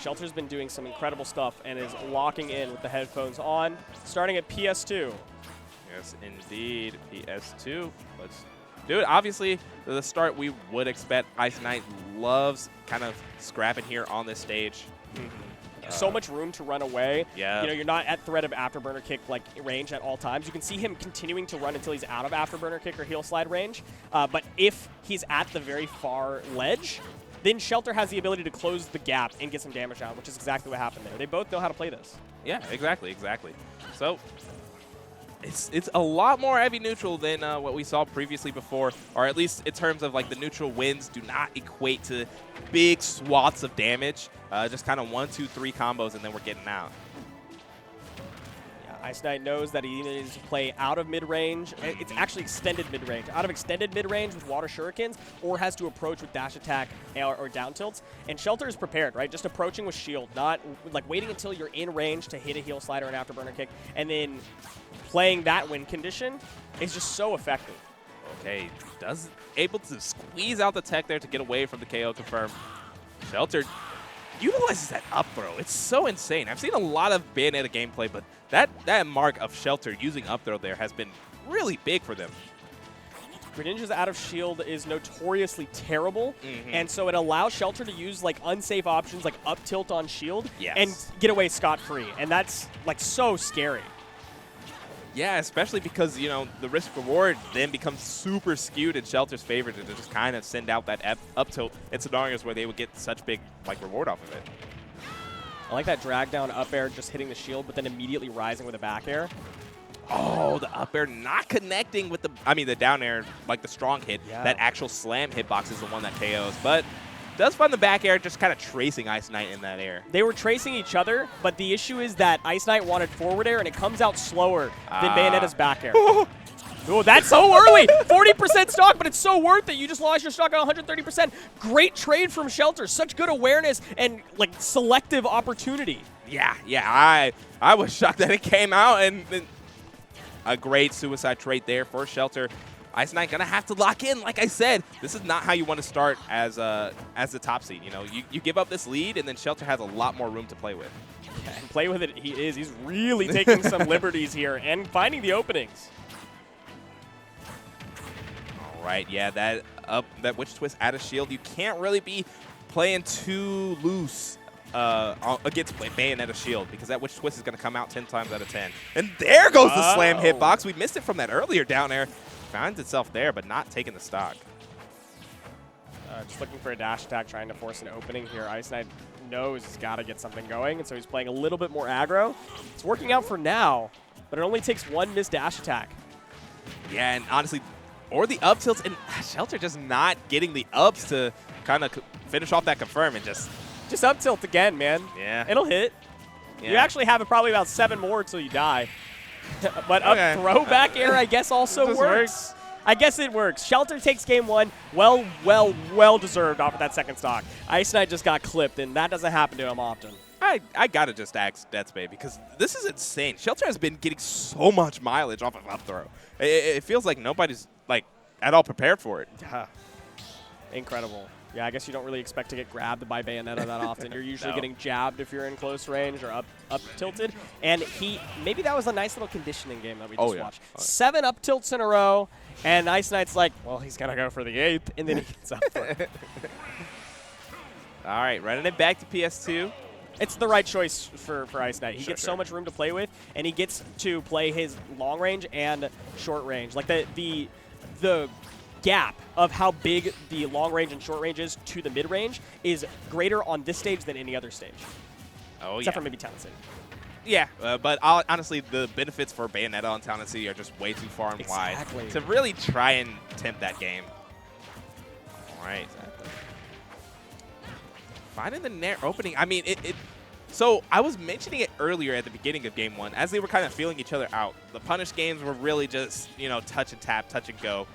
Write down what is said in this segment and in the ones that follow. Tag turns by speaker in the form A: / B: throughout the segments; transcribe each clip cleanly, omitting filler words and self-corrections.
A: Shelter's been doing some incredible stuff and is locking in with the headphones on, starting at PS2.
B: Yes, indeed. PS2. Let's do it. Obviously, the start we would expect. IceKnight loves kind of scrapping here on this stage.
A: So much room to run away.
B: Yeah.
A: You know, you're not at threat of afterburner kick like range at all times. You can see him continuing to run until he's out of afterburner kick or heel slide range. But if he's at the very far ledge, then Shelter has the ability to close the gap and get some damage down, which is exactly what happened there. They both know how to play this.
B: Yeah, exactly. So it's a lot more heavy neutral than what we saw previously before, or at least in terms of like the neutral wins do not equate to big swaths of damage. Just kind of 1, 2, 3 combos, and then we're getting out.
A: Yeah, IceKnight knows that he needs to play out of mid-range. It's actually extended mid-range. Out of extended mid-range with water shurikens, or has to approach with dash attack or down tilts. And Shelter is prepared, right? Just approaching with shield, not like waiting until you're in range to hit a heel slide or an afterburner kick, and then playing that win condition is just so effective.
B: Okay, able to squeeze out the tech there to get away from the KO confirm. Shelter utilizes that up throw. It's so insane. I've seen a lot of Bayonetta gameplay, but that mark of Shelter using up throw there has been really big for them.
A: Greninja's out of shield is notoriously terrible, and so it allows Shelter to use like unsafe options like up tilt on shield and get away scot-free, and that's like so scary.
B: Yeah, especially because, you know, the risk-reward then becomes super skewed in Shelter's favor to just kind of send out that up tilt in scenarios where they would get such big like reward off of it.
A: I like that drag down up air just hitting the shield, but then immediately rising with a back air.
B: Oh, the up air not connecting with the down air, like the strong hit.
A: Yeah.
B: That actual slam hitbox is the one that KOs, but does find the back air just kind of tracing IceKnight in that air.
A: They were tracing each other, but the issue is that IceKnight wanted forward air, and it comes out slower than Bayonetta's back air. Oh, that's so early. 40% stock, but it's so worth it. You just lost your stock at 130%. Great trade from Shelter. Such good awareness and like selective opportunity.
B: Yeah. I was shocked that it came out, and a great suicide trade there for Shelter. IceKnight gonna have to lock in. Like I said, this is not how you want to start as the top seed. You know, you give up this lead, and then Shelter has a lot more room to play with.
A: Yeah, and play with it he is. He's really taking some liberties here and finding the openings.
B: All right, yeah, that witch twist out of shield. You can't really be playing too loose against Bayonetta shield, because that witch twist is gonna come out 10 times out of 10. And there goes the slam hitbox. We missed it from that earlier down air. Finds itself there, but not taking the stock.
A: Just looking for a dash attack, trying to force an opening here. IceKnight knows he's got to get something going, and so he's playing a little bit more aggro. It's working out for now, but it only takes one missed dash attack.
B: Yeah, and honestly, or the up tilts, and Shelter just not getting the ups to kind of finish off that confirm and just
A: up tilt again, man.
B: Yeah.
A: It'll hit.
B: Yeah.
A: You actually have probably about 7 more until you die. But up throw back air, I guess, also works. I guess it works. Shelter takes game 1. Well deserved off of that second stock. IceKnight just got clipped, and that doesn't happen to him often.
B: I gotta just ask Deathspay, because this is insane. Shelter has been getting so much mileage off of up throw. It feels like nobody's like at all prepared for it.
A: Yeah. Incredible. Yeah, I guess you don't really expect to get grabbed by Bayonetta that often. You're usually getting jabbed if you're in close range or up tilted. And maybe that was a nice little conditioning game that we just watched. 7 up tilts in a row, and IceKnight's like, well, he's going to go for the 8th, and then he gets up for it.
B: All right, running it back to PS2.
A: It's the right choice for IceKnight. He gets so much room to play with, and he gets to play his long range and short range. Like the gap of how big the long range and short range is to the mid range is greater on this stage than any other stage.
B: Oh,
A: except for maybe Town City.
B: Yeah, but honestly, the benefits for Bayonetta on Town City are just way too far and wide to really try and tempt that game. All right. Finding the Nair opening. I mean, so I was mentioning it earlier at the beginning of game 1, as they were kind of feeling each other out. The punish games were really just, you know, touch and tap, touch and go.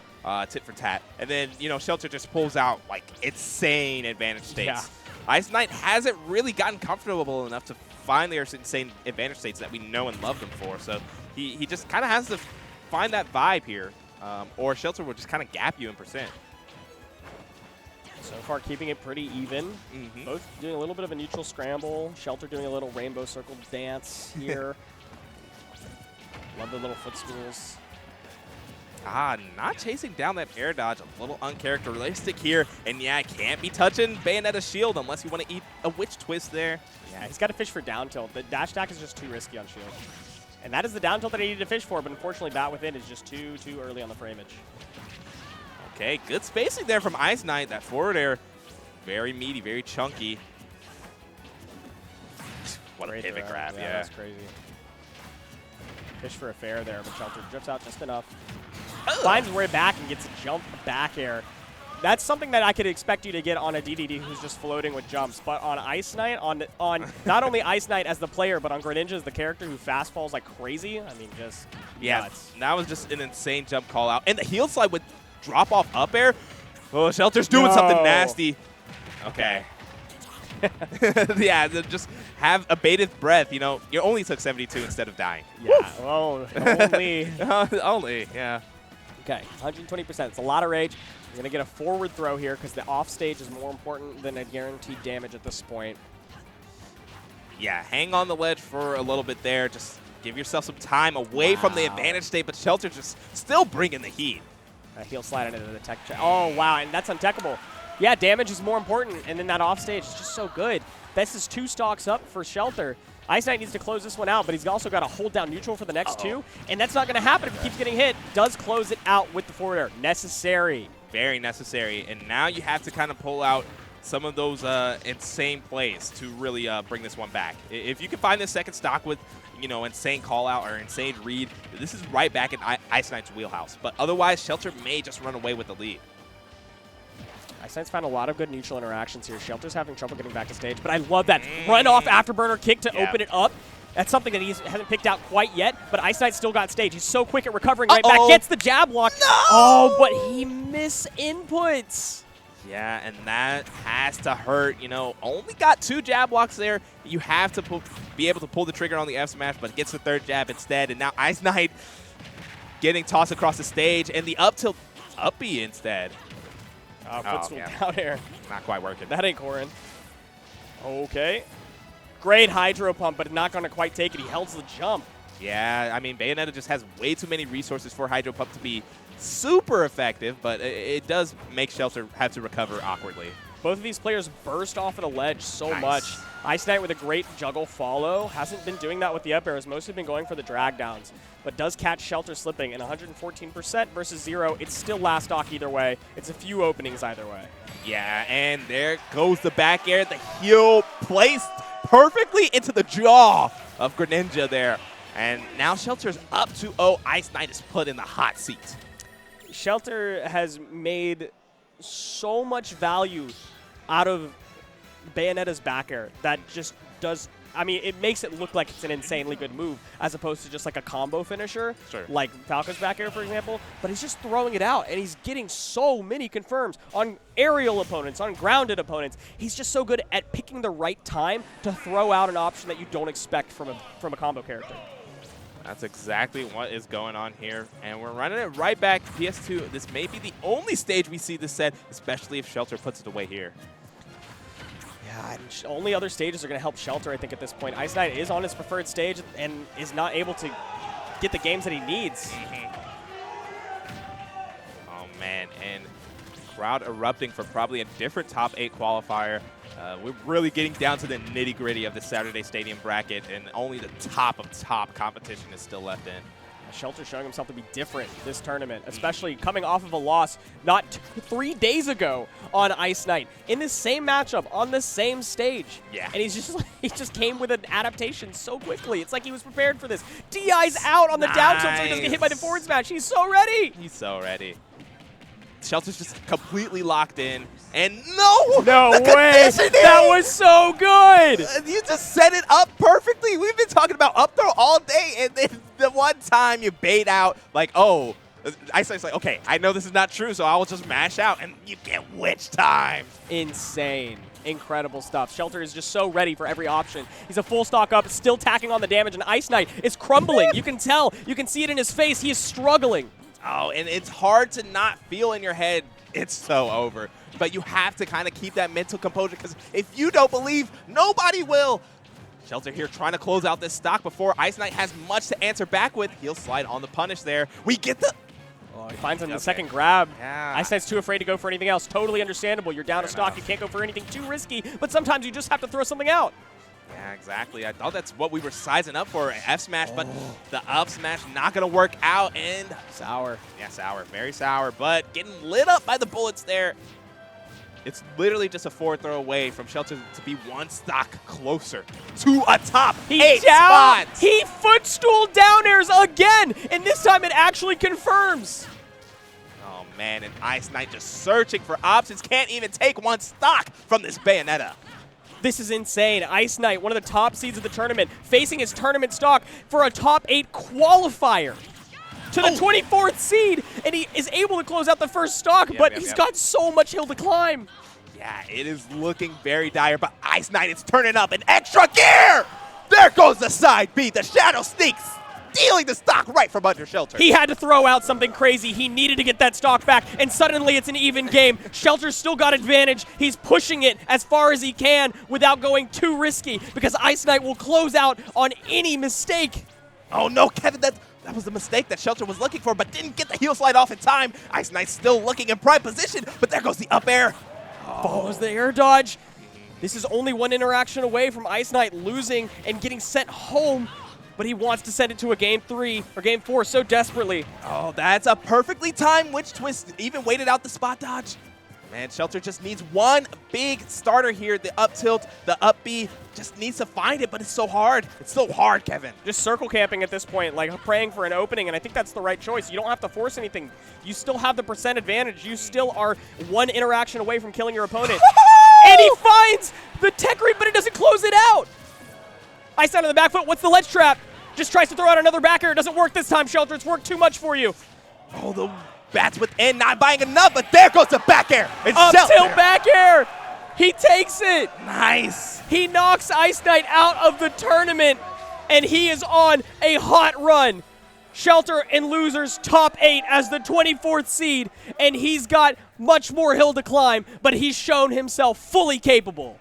B: Tit for tat. And then, you know, Shelter just pulls out, like, insane advantage states.
A: Yeah.
B: IceKnight hasn't really gotten comfortable enough to find their insane advantage states that we know and love them for. So he just kind of has to find that vibe here, or Shelter will just kind of gap you in percent.
A: So far, keeping it pretty even. Both doing a little bit of a neutral scramble. Shelter doing a little rainbow circle dance here. Love the little footstools.
B: Not chasing down that air dodge. A little uncharacteristic here. And yeah, can't be touching Bayonetta's shield unless you want to eat a witch twist there.
A: Yeah, he's got to fish for down tilt. The dash attack is just too risky on shield. And that is the down tilt that he needed to fish for, but unfortunately Bat Within is just too early on the frameage.
B: Okay, good spacing there from IceKnight. That forward air, very meaty, very chunky. What a pivot grab, yeah.
A: That's crazy. Fish for a fair there, but Shelter drifts out just enough. Finds his way back and gets a jump back air. That's something that I could expect you to get on a DDD who's just floating with jumps. But on IceKnight, on not only IceKnight as the player, but on Greninja as the character who fast falls like crazy, I mean, just nuts.
B: That was just an insane jump call out. And the heel slide with drop off up air. Oh, Shelter's doing something nasty. Okay. Yeah, just have a bated breath. You know, you only took 72 instead of dying.
A: Yeah, well, only.
B: Only, yeah.
A: Okay, 120%. It's a lot of rage. You're going to get a forward throw here because the off stage is more important than a guaranteed damage at this point.
B: Yeah, hang on the ledge for a little bit there. Just give yourself some time away from the advantage state, but Shelter just still bringing the heat.
A: Heel slide into the tech check. Oh, wow, and that's untechable. Yeah, damage is more important, and then that off stage is just so good. This is 2 stocks up for Shelter. IceKnight needs to close this one out, but he's also got to hold down neutral for the next 2, and that's not going to happen if he keeps getting hit. Does close it out with the forward air. Necessary.
B: Very necessary, and now you have to kind of pull out some of those insane plays to really bring this one back. If you can find this second stock with, you know, insane call out or insane read, this is right back in IceKnight's wheelhouse. But otherwise, Shelter may just run away with the lead.
A: IceKnight's found a lot of good neutral interactions here. Shelter's having trouble getting back to stage, but I love that run-off afterburner kick to open it up. That's something that he hasn't picked out quite yet, but IceKnight still got stage. He's so quick at recovering right back. Gets the jab lock.
B: No!
A: Oh, but he misinputs.
B: Yeah, and that has to hurt. You know, only got 2 jab blocks there. You have to be able to pull the trigger on the F smash, but gets the 3rd jab instead. And now IceKnight getting tossed across the stage, and the up tilt uppy instead.
A: Footstool down air.
B: Not quite working.
A: That ain't Corin. Okay. Great hydro pump, but not going to quite take it. He held the jump.
B: Yeah, I mean, Bayonetta just has way too many resources for hydro pump to be super effective, but it does make Shelter have to recover awkwardly.
A: Both of these players burst off of the ledge so much. IceKnight with a great juggle follow. Hasn't been doing that with the up airs. Mostly been going for the drag downs, but does catch Shelter slipping. And 114% versus 0. It's still last stock either way. It's a few openings either way.
B: Yeah, and there goes the back air. The heel placed perfectly into the jaw of Greninja there. And now Shelter's up 2-0. IceKnight is put in the hot seat.
A: Shelter has made so much value out of Bayonetta's back air that just does, I mean, it makes it look like it's an insanely good move as opposed to just like a combo finisher, like Falco's back air, for example. But he's just throwing it out, and he's getting so many confirms on aerial opponents, on grounded opponents. He's just so good at picking the right time to throw out an option that you don't expect from a combo character.
B: That's exactly what is going on here, and we're running it right back to PS2. This may be the only stage we see this set, especially if Shelter puts it away here.
A: Yeah, and only other stages are going to help Shelter, I think, at this point. IceKnight is on his preferred stage and is not able to get the games that he needs.
B: Oh, man, and crowd erupting for probably a different top 8 qualifier. We're really getting down to the nitty-gritty of the Saturday Stadium bracket, and only the top of top competition is still left in.
A: Shelter showing himself to be different this tournament, especially coming off of a loss not 3 days ago on IceKnight in this same matchup on the same stage.
B: Yeah.
A: And he just came with an adaptation so quickly. It's like he was prepared for this. DI's out on the down tilt so he doesn't get hit by the forward smash. He's so ready.
B: He's so ready. Shelter's just completely locked in. And no
A: way! That was so good!
B: You just set it up perfectly. We've been talking about up throw all day, and then the one time you bait out, like, oh, IceKnight's like, okay, I know this is not true, so I will just mash out, and you get witch time.
A: Insane. Incredible stuff. Shelter is just so ready for every option. He's a full stock up, still tacking on the damage, and IceKnight is crumbling. You can tell. You can see it in his face. He is struggling.
B: Oh, and it's hard to not feel in your head it's so over. But you have to kind of keep that mental composure, because if you don't believe, nobody will. Shelter here trying to close out this stock before IceKnight has much to answer back with. He'll slide on the punish there. We get the...
A: Oh, he finds him the second grab.
B: Yeah.
A: IceKnight's too afraid to go for anything else. Totally understandable. You're down to stock. You can't go for anything too risky, but sometimes you just have to throw something out.
B: Yeah, exactly. I thought that's what we were sizing up for, F smash, but the up smash not going to work out, and...
A: Sour.
B: Yeah, sour. Very sour, but getting lit up by the bullets there. It's literally just a forward throw away from Shelter to be one stock closer to a top eight spot.
A: He footstool down airs again, and this time it actually confirms.
B: Oh, man, and IceKnight just searching for options. Can't even take one stock from this Bayonetta.
A: This is insane. IceKnight, one of the top seeds of the tournament, facing his tournament stock for a top 8 qualifier to the 24th seed, and he is able to close out the first stock, but he's got so much hill to climb.
B: Yeah, it is looking very dire, but IceKnight is turning up an extra gear! There goes the side B, the Shadow Sneaks, stealing the stock right from under Shelter.
A: He had to throw out something crazy. He needed to get that stock back, and suddenly it's an even game. Shelter's still got advantage. He's pushing it as far as he can without going too risky, because IceKnight will close out on any mistake.
B: Oh no, Kevin, that was the mistake that Shelter was looking for, but didn't get the heel slide off in time. IceKnight still looking in prime position, but there goes the up air.
A: Follows the air dodge. This is only one interaction away from IceKnight losing and getting sent home, but he wants to send it to a game 3 or game 4 so desperately.
B: Oh, that's a perfectly timed witch twist. Even waited out the spot dodge. Man, Shelter just needs one big starter here. The up tilt, the up B, just needs to find it, but it's so hard. It's so hard, Kevin.
A: Just circle camping at this point, like praying for an opening, and I think that's the right choice. You don't have to force anything. You still have the percent advantage. You still are one interaction away from killing your opponent. And he finds the tech read, but it doesn't close it out. IceKnight on the back foot. What's the ledge trap? Just tries to throw out another back air. It doesn't work this time, Shelter. It's worked too much for you.
B: Oh, the bats within not buying enough, but there goes the back air. It's
A: up tilt back air. He takes it.
B: Nice.
A: He knocks IceKnight out of the tournament, and he is on a hot run. Shelter and Losers top 8 as the 24th seed, and he's got much more hill to climb, but he's shown himself fully capable.